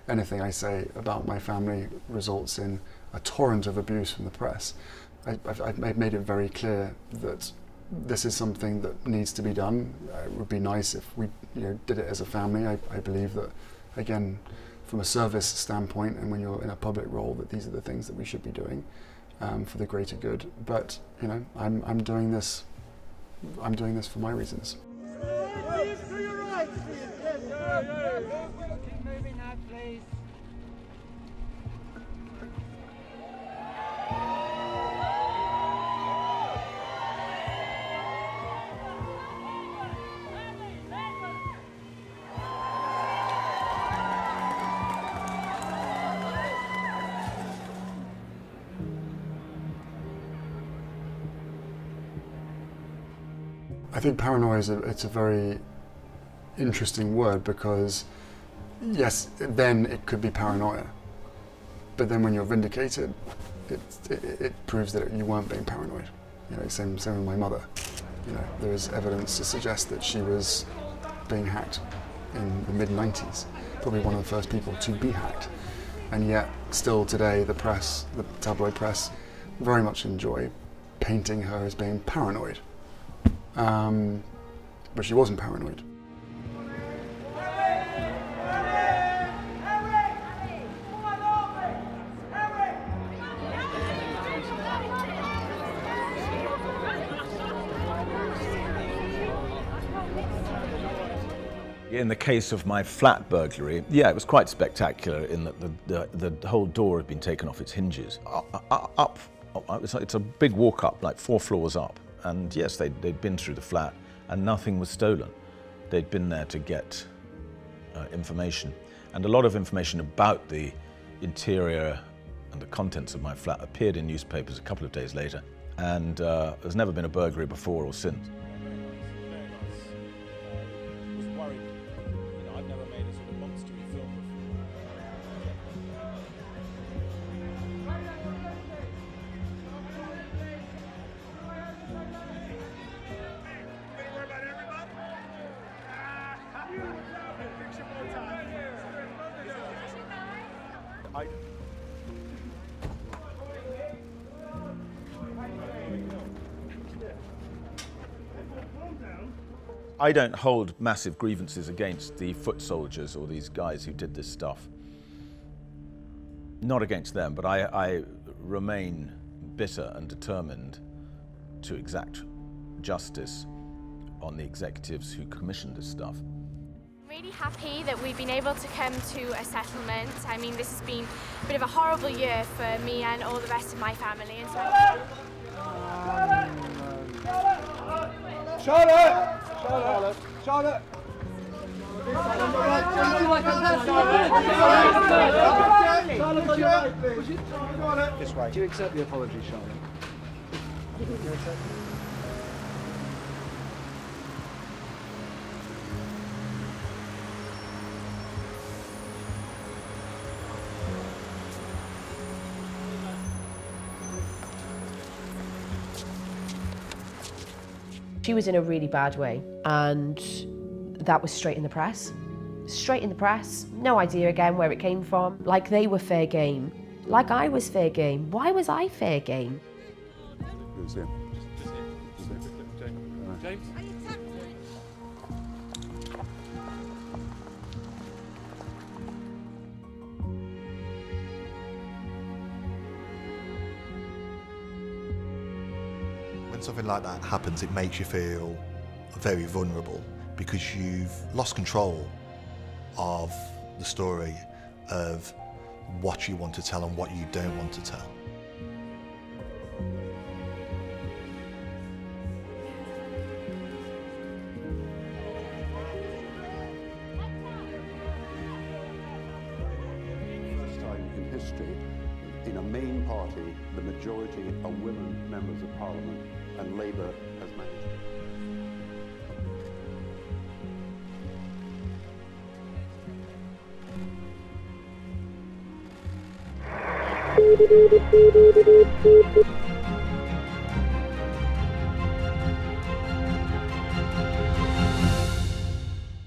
anything I say about my family results in a torrent of abuse from the press. I've made it very clear that this is something that needs to be done. It would be nice if we did it as a family. I believe that, again, from a service standpoint and when you're in a public role, that these are the things that we should be doing for the greater good. But I'm doing this for my reasons. Keep moving now, please. I think paranoia it's a very interesting word, because yes, then it could be paranoia, but then when you're vindicated, it proves that you weren't being paranoid. Same with my mother. There is evidence to suggest that she was being hacked in the mid-90s, probably one of the first people to be hacked, and yet still today the press, the tabloid press, very much enjoy painting her as being paranoid. But she wasn't paranoid. In the case of my flat burglary, yeah, it was quite spectacular in that the whole door had been taken off its hinges. It's a big walk up, like 4 floors up. And yes, they'd been through the flat and nothing was stolen. They'd been there to get information. And a lot of information about the interior and the contents of my flat appeared in newspapers a couple of days later. And there's never been a burglary before or since. I don't hold massive grievances against the foot soldiers or these guys who did this stuff. Not against them, but I remain bitter and determined to exact justice on the executives who commissioned this stuff. I'm really happy that we've been able to come to a settlement. I mean, this has been a bit of a horrible year for me and all the rest of my family. And so Charlotte! Charlotte! This way. Do you accept the apology, Charlotte? She was in a really bad way, and that was straight in the press. Straight in the press. No idea again where it came from. Like they were fair game. Like I was fair game. Why was I fair game? It was him. James? When something like that happens, it makes you feel very vulnerable because you've lost control of the story, of what you want to tell and what you don't want to tell. First time in history, in a main party, the majority are women members of Parliament, and Labour has managed it.